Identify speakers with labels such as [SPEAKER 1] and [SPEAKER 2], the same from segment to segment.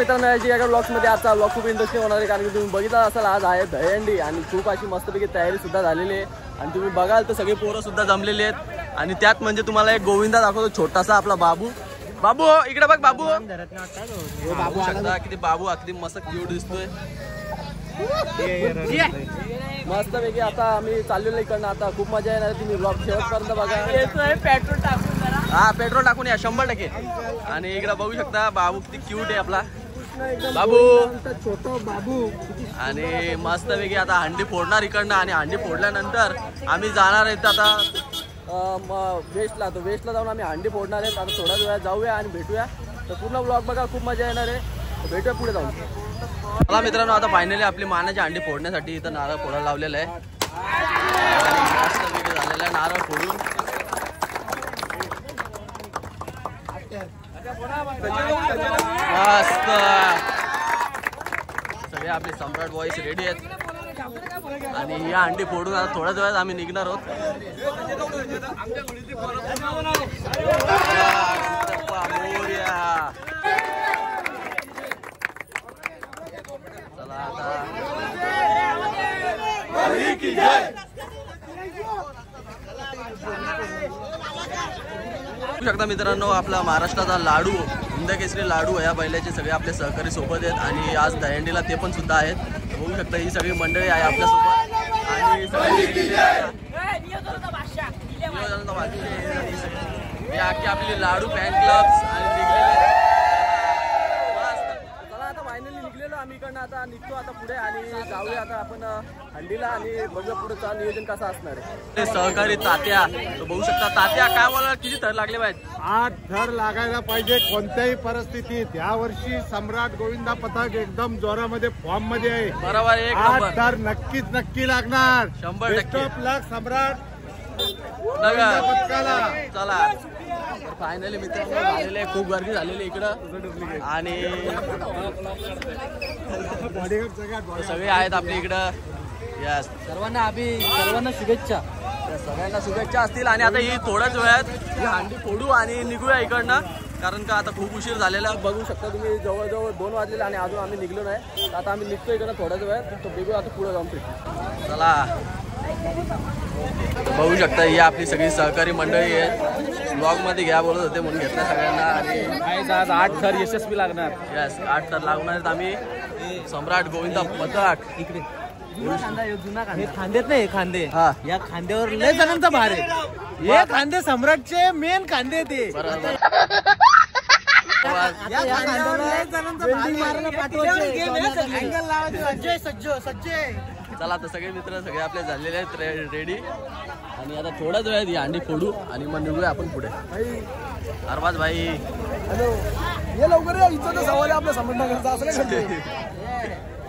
[SPEAKER 1] मित्रांनो याची एका ब्लॉग्स मध्ये आजचा ब्लॉग खूप इंटरेस्टिंग होणार आहे, कारण की तुम्ही बघितला असाल आज आहे दहीहंडी आणि खूप अशी मस्तपैकी तयारी सुद्धा झालेली आहे आणि तुम्ही बघाल तर सगळे पोरं सुद्धा जमलेले आहेत आणि त्यात म्हणजे तुम्हाला एक गोविंदा दाखवतो छोटासा आपला बाबू इकडे बघ बाबू बघू शकता किती बाबू अगदी मस्त क्यूट दिसतोय मस्त पैकी। आता आम्ही चाललेलो इकडनं, आता खूप मजा येणार आहे, तुम्ही ब्लॉग शेवटपर्यंत बघा। पेट्रोल टाकून हा पेट्रोल टाकून या 100%। आणि इकडे बघू शकता बाबू किती क्यूट आहे आपला बाबू, छोटा बाबू। आणि मस्त पैकी आता हंडी फोडणार इकडनं आणि हंडी फोडल्यानंतर आम्ही जाणार आहेत आता वेस्टला। तर वेस्टला जाऊन आम्ही हंडी फोडणार आहेत। आता थोड्या वेळात जाऊया आणि भेटूया, तर पूर्ण ब्लॉग बघा, खूप मजा येणार आहे। भेटूया पुढे जाऊन। मला मित्रांनो आता फायनली आपली मानाची अंडी फोडण्यासाठी इथं नारळ फोडायला लावलेला आहे। मस्त झालेला आहे नारळ फोडून। मस्त सगळे आपले सम्राट बॉयज रेडी आहेत आणि ही अंडी फोडून आता थोड्याच वेळात आम्ही निघणार आहोत। शकता मित्रांनो आपला महाराष्ट्राचा लाडू हिंदकेसरी लाडू या बैलाचे सगळे आपले सहकारी सोबत आहेत आणि आज दहीहंडीला ते पण सुद्धा आहेत। बघू शकता ही सगळी मंडळी आहे आपल्या सोबत आणि सगळी आपली लाडू फॅन क्लब्स आणि निघलेले। चला आता फायनली निघलेलो आम्ही इकडनं, आता निघतो आता पुढे आणि जाऊया आता आपण हंडीला आणि बघूया पुढेचा नियोजन कसं असणार आहे। सहकारी तात्या बघू शकता, तात्या काय बोला किती थर लागले पाहिजे?
[SPEAKER 2] 8 थर लागायला पाहिजे कोणत्याही परिस्थितीत। या वर्षी सम्राट गोविंदा पथक एकदम जोरामध्ये फॉर्म मध्ये आहे।
[SPEAKER 1] बरोबर,
[SPEAKER 2] 8 थर नक्की लागणार।
[SPEAKER 1] 100%
[SPEAKER 2] सम्राट
[SPEAKER 1] पथकाला। चला फायनली मित्रांनो झालेले खूप गर्दी झालेली इकडं आणि सगळे आहेत आपल्या इकडं। यस, सर्वांना शुभेच्छा, सगळ्यांना शुभेच्छा असतील। आणि आता ही थोड्याच वेळात हंडी फोडू आणि निघूया इकडनं, कारण का आता खूप उशीर झालेला बघू शकता तुम्ही। जवळजवळ 2 वाजलेले आणि अजून आम्ही निघलो नाही। आता आम्ही निघतो इकडनं थोड्याच वेळात, तर बघूया आता पुढे जाऊन भेटू। चला बघू शकता ही आपली सगळी सहकारी मंडळी आहे। ब्लॉग मध्ये घ्या बोलत होते म्हणून घेतलं सगळ्यांना आणि आज 8 थर यशस्वी लागणार। यस, 8 थर लागणार आहेत। आम्ही सम्राट गोविंदा पथक इकडे खांदेत नाही, खांदे या खांद्यावर लय जणांचा भार आहे। हे खांदे सम्राटचे मेन खांदे ते। चला आता सगळे मित्र सगळे आपले झालेले आहेत रेडी आणि आता थोड्याच वेळात ही अंडी फोडू आणि मग निघूया आपण पुढे। अरबाज भाई हॅलो, ये लवकर सवाल आपल्या संबंधाचा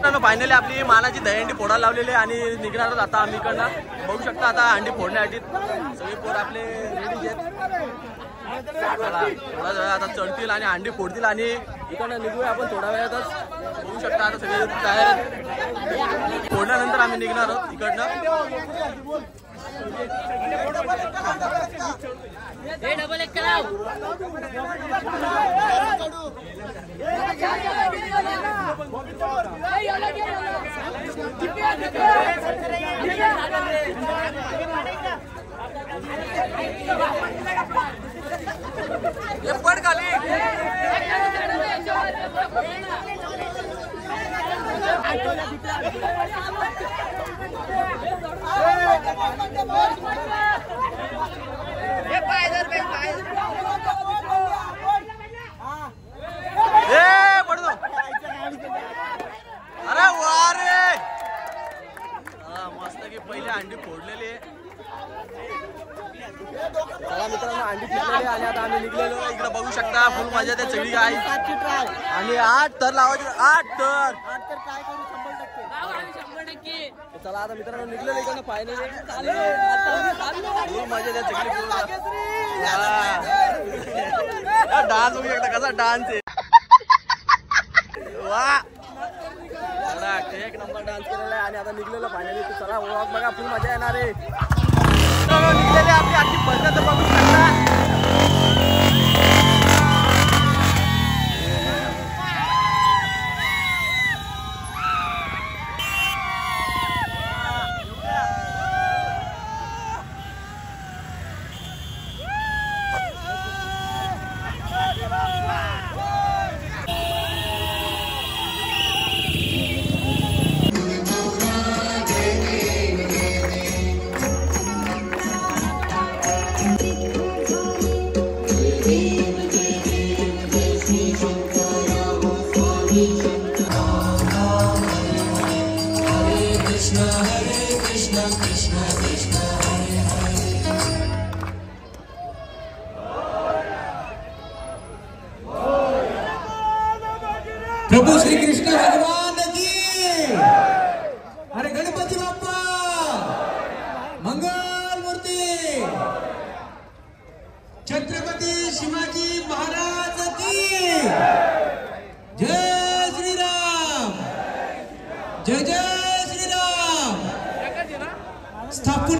[SPEAKER 1] असं फायनली आपली मानाची दहीहंडी फोडायला लावलेली आहे आणि निघणार आहोत आता आम्ही इकडनं। बघू शकता आता अंडी फोडण्यासाठी सगळे पोर आपले रेडी आहेत। चला थोडा वेळ आता चढतील आणि अंडी फोडतील आणि इकडनं निघूया आपण थोड्या वेळातच। बघू शकता आता सगळे तयार फोडल्यानंतर आम्ही निघणार आहोत इकडनं। पड खाली पडतो। अरे वा रे, मस्त की पहिले अंडी फोडलेली आहे। चला मित्रांनो अंडी फोडलेली आणि आता आम्ही निघलेलो इकडे बघू शकता फुल मजा ते सगळी आहे आणि 8 थर लावायचे। 8 थर ट्राय करू 100%। चला आता मित्रांनो निघलेलो इकडनं फायनली मजा ते सगळी डान्स बघू शकता कसा डान्स आहे। वा एक नंबर डान्स केलेला आहे आणि आता निघलेलं फायनली। चला व्लॉग बघा, फुल मजा येणार आहे। निघलेली आपली आजची पद्धत बघू शकता।
[SPEAKER 3] प्रभू श्री कृष्ण भगवान की, अरे गणपती बाप्पा मंगल मूर्ती, छत्रपती शिवाजी महाराज की जय श्रीराम, जय जय श्रीराम। स्थापन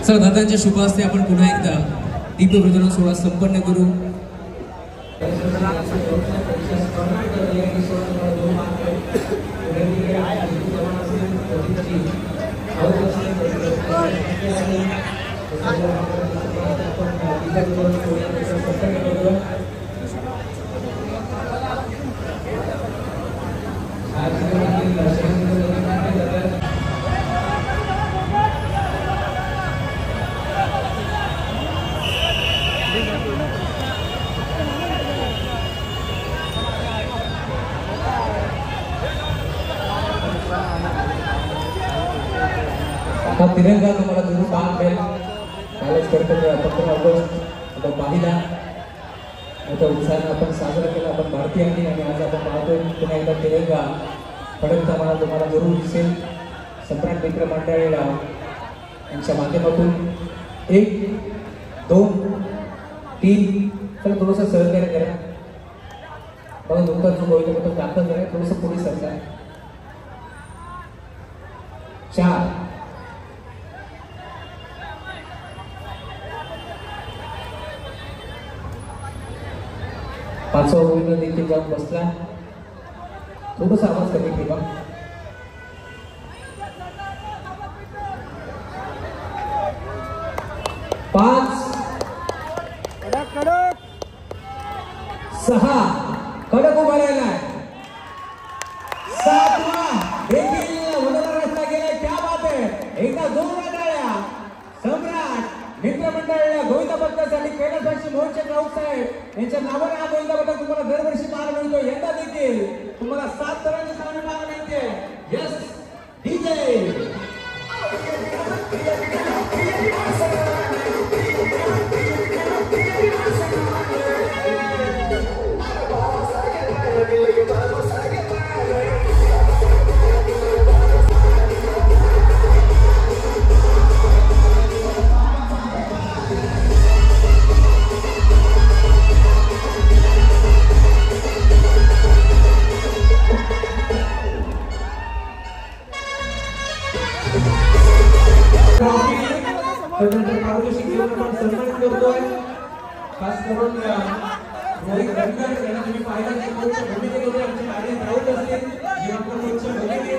[SPEAKER 3] सर दादांच्या शुभ हस्ते आपण पुन्हा एकदा दीपप्रज्वलन सोहळा संपन्न करू। हा तिरंगा तुम्हाला जरूर पाहत मिळेल। कालच कर्तव्य 15 ऑगस्ट आपण पाहिला, मोठ्या उत्साहाने आपण साजरा केला आपण भारतीयांनी, आणि आज आपण पाहतोय पुन्हा एकदा तिरंगा फडकताना तुम्हाला जरूर दिसेल। सम्राट मित्र मंडळीला यांच्या माध्यमातून 1 2 3 तर थोडंसं सहकार्य करा बघा, लोकांचं जो होईल तो दाखल करा, थोडंसं पुढे सरका। 4 5 गोविंद देखील जाऊन बसला, थोडासा आवाज कमी ठेवा। 5 6 कडक उभा राहिलाय, 7वा देखील वडोदरा रस्ता गेलाय, क्या बात आहे, एकदा जोरदार टाळ्या। सम्राट मित्र मंडळाला गोविंदा पदकासाठी कैलासवासी मोहनचंद राऊत साहेब यांच्या नावाने हा गोविंदा पदक तुम्हाला दरवर्षी पाहायला मिळतो, यंदा देखील तुम्हाला 7 तरांची सामने पाहायला मिळते। यस डीजे सन्मानित करतोय, खास करून रोहित रंगकर यांना तुम्ही पाहिला भूमिकेमध्ये आमचे नागरिक राऊत असतील, जे आपल्या मोर्चा भगिनी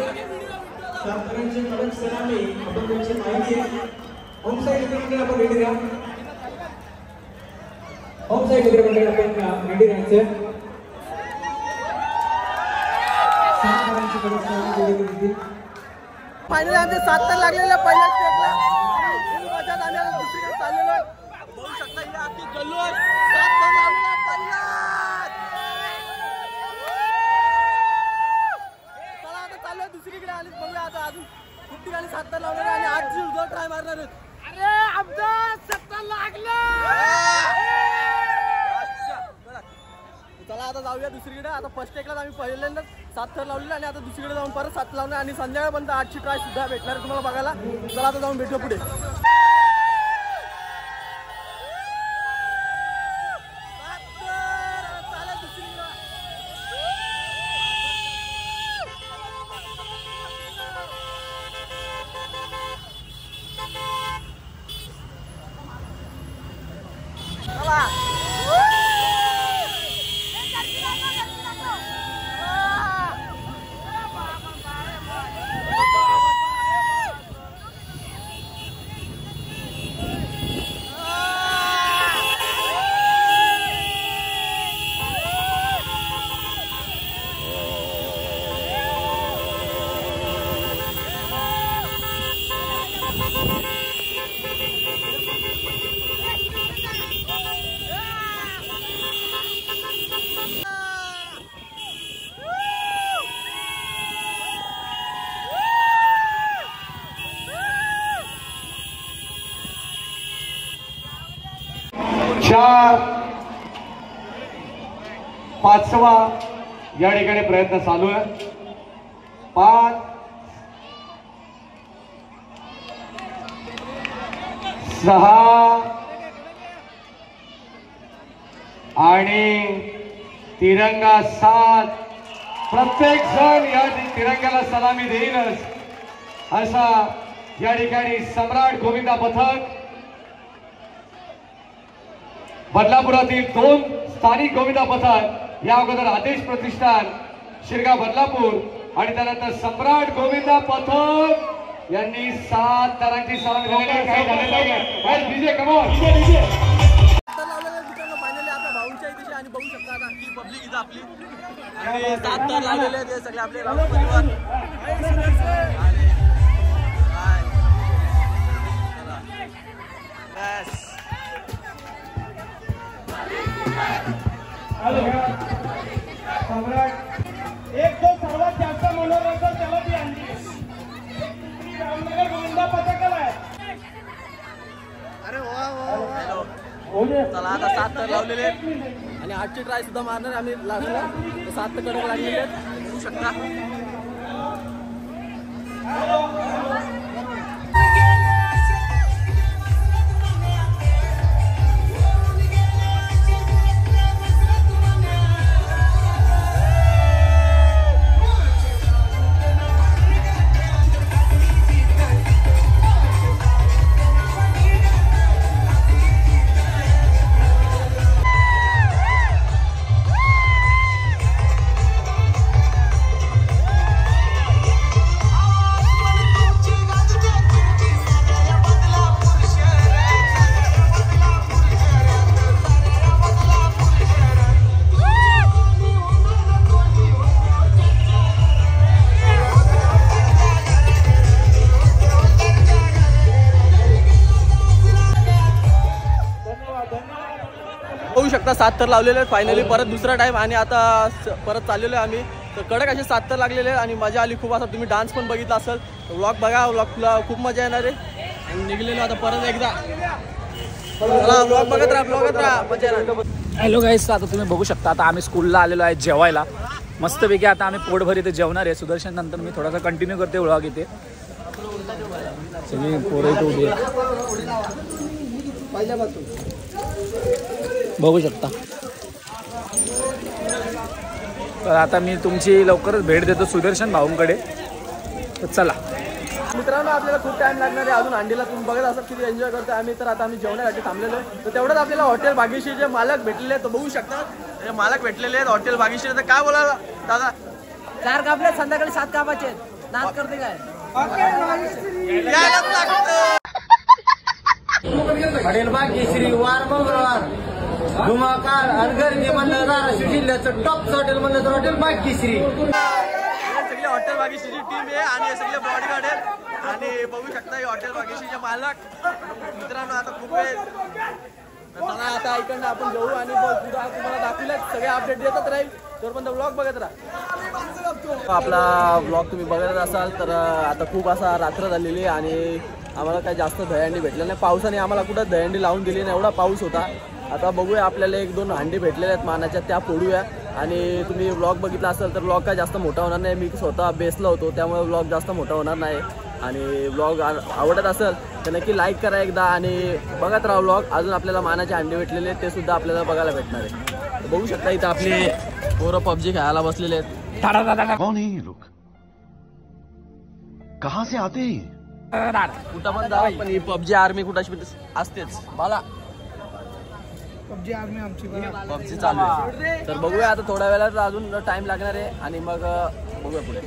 [SPEAKER 3] 7 तऱ्यांचे कडक सलामी आपण त्यांची माहिती आहे। होम साईड मित्रमंडळ आपण रेडी राहा, होम साईड मित्रमंडळ आपण रेडी राहायचं। 7 तऱ्यांचे कडक सलामी दिली।
[SPEAKER 1] फायनली आमचे 7 तर लागलेले पहिल्या स्टेपला, मजात आम्ही दुसरीकडे चाललेलो बघू शकता, ही आजची जल्लोष 7 तर लागलेला पहिल्याच। चला आता चाललोय दुसरीकडे, आणि बघूया आता अजून खूप ठिकाणी 7 तर लावणार आणि आजची उद्या ट्राय मारणार आहेत। अरे आमचा 7 तर लागला, चला आता जाऊया दुसरीकडे। आता फर्स्ट टेकलाच आम्ही पहिल्यांदाच 7 थर लावलेले, आणि आता दुसरीकडे जाऊन परत 7 लावणार, आणि संध्याकाळपर्यंत 8ची ट्राय सुद्धा भेटणार आहे तुम्हाला बघायला। चला आता जाऊन भेटूया पुढे।
[SPEAKER 4] 5वा या ठिकाणी प्रयत्न चालू आहे. 5 6 आणि तिरंगा 7. प्रत्येक जण या तिरंग्याला सलामी देईलच असा या ठिकाणी सम्राट गोविंदा पथक, बदलापुरातील 2 स्थानिक गोविंदा पथक, या अगोदर आदेश प्रतिष्ठान शिरगाव बदलापूर आणि त्यानंतर सम्राट गोविंदा पथक यांनी 7 तारांची सलामी दिलेली. काही झाले नाही. डीजे कमॉन डीजे
[SPEAKER 1] फायनली आपल्या भाऊंच्या इथे आणि बघू शकता आता की पब्लिक इथं आपली आणि 7 तर लागलेले आहेत सगळे आपले राहुल परिवार आणि
[SPEAKER 5] एक जो सर्वात जास्त मनोरंजन त्याला ती आणली रामनगर गोविंदा पथकाला आहे.
[SPEAKER 1] अरे चला आता 7 तर लावलेले आहेत आणि 8ची ट्राय सुद्धा मारणार आम्ही लागला 7 तर कडक लागलेले आहेत बघू शकता. बघू शकता 7 तर लावलेले आहेत फायनली परत दुसरा टाइम आणि आता परत चाललेलो आहे आम्ही. तर कडक असे 7 तर लागलेले आहेत आणि मजा आली खूप. असं तुम्ही डान्स पण बघितला असेल, व्लॉग बघा, व्लॉगला खूप मजा येणार आहे. आणि निघलेलो आता परत एकदा व्लॉग बघत राहा मजा येणार.
[SPEAKER 6] हॅलो गाईस, आता तुम्ही बघू शकता आता आम्ही स्कूलला आलेलो आहे जेवायला मस्तपैकी. आता आम्ही पोटभर इथे जेवणार आहे. सुदर्शन नंतर मी थोडासा कंटिन्यू करते व्लॉग इथे. सगळी पोरं इथे उभी बघू शकता. तर आता मी तुमची लवकरच भेट देतो सुदर्शन भाऊंकडे. तर चला
[SPEAKER 1] मित्रांनो, आपल्याला खूप टाइम लागणार आहे अजून अंडीला. तुम्ही बघत असाल किती एन्जॉय करतो आम्ही. तर आता आम्ही जेवणासाठी थांबलेलो आहे. तर तेवढंच आपल्याला हॉटेल भाग्यश्रीचे मालक भेटलेले आहेत. तर बघू शकता मालक भेटलेले आहेत हॉटेल भाग्यश्री. तर काय बोला दादा?
[SPEAKER 7] 4 कापले संध्याकाळी 7 कापाचे नाच करते काय हॉटेल भाग्यश्री वार मंगळवार धुमाकार अनगर्दी म्हणलं धाराशिव जिल्ह्याचं टॉपचं हॉटेल म्हणलं तर हॉटेल भाग्यश्री.
[SPEAKER 1] सगळे हॉटेल भाग्यश्रीची टीम आहे आणि सगळे बॉडीगार्ड आहेत. आणि बघू शकता हॉटेल भाग्यश्रीचे मालक. मित्रांनो आता खूप वेळ चला आता ऐकून आपण जाऊ आणि तुम्हाला दाखवले सगळे अपडेट देतच राहील. तोपर्यंत ब्लॉग बघत राहा. आपला ब्लॉग तुम्ही बघत असाल तर आता खूप असा रात्र झालेली आहे आणि आम्हाला काही जास्त दहीहंडी भेटलं नाही. पावसाने आम्हाला कुठं दहीहंडी लावून दिली नाही, एवढा पाऊस होता. आता बघूया आपल्याला 1-2 हंडी भेटलेल्या आहेत मानाच्या, त्या फोडूया. आणि तुम्ही ब्लॉग बघितला असेल तर ब्लॉग काय जास्त मोठा होणार नाही. मी स्वतः बेसला होतो त्यामुळे ब्लॉग जास्त मोठा होणार नाही. आणि ब्लॉग आवडत असेल तर नक्की लाईक करा एकदा आणि बघत राहा ब्लॉग. अजून आपल्याला मानाचे अंडे भेटलेले आहेत ते सुद्धा आपल्याला बघायला भेटणार आहे. बघू शकता इथं आपले पोरं पबजी खेळायला बसलेले आहेत.
[SPEAKER 8] कौन है ये लोग? कहां से आते हैं?
[SPEAKER 1] कुठं पण जा पण ही पबजी आर्मी कुठं असतेच. मला
[SPEAKER 5] पबजी आर्मी आमची
[SPEAKER 1] पबजी चालू आहे. तर बघूया आता थोड्या वेळात अजून टाइम लागणार आहे आणि मग बघूया पुढे.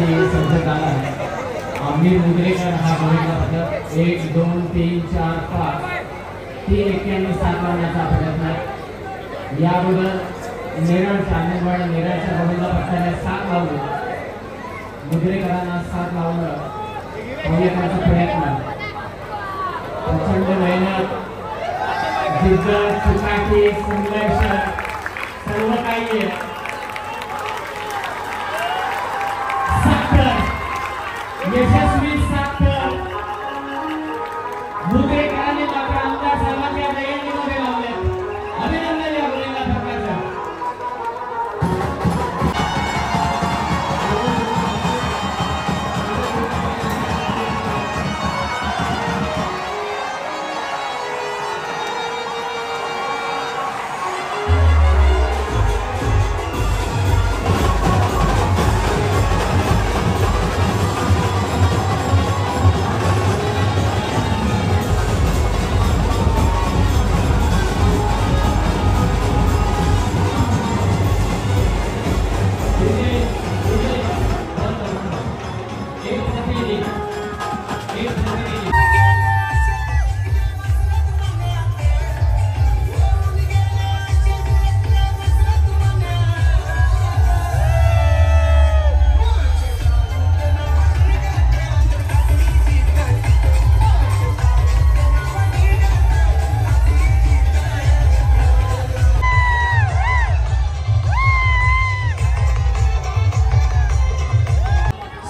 [SPEAKER 3] पथकासाठी सज्ज झाला आहे. आम्ही मुद्रेकर हा गोविंदा पथक 1 2 3 4 5 3 एक्क्यांनी 7 लावण्याचा प्रयत्न. या अगोदर नेरळच्या अंगणवाडी नेरळच्या गोविंदा पथकाने 7 लावले. मुद्रेकरांना 7 लावलं. पाहुण्याचा प्रयत्न, प्रचंड मेहनत, जिद्द, चिकाटी, संघर्ष सर्व काही आहे. यशस्वी साखर मुद्रेकरांनी मात्र आमच्या सर्वांच्या दयनीमध्ये लावले. अभिनंदन या गोविंदा पथकाचं.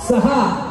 [SPEAKER 3] सहा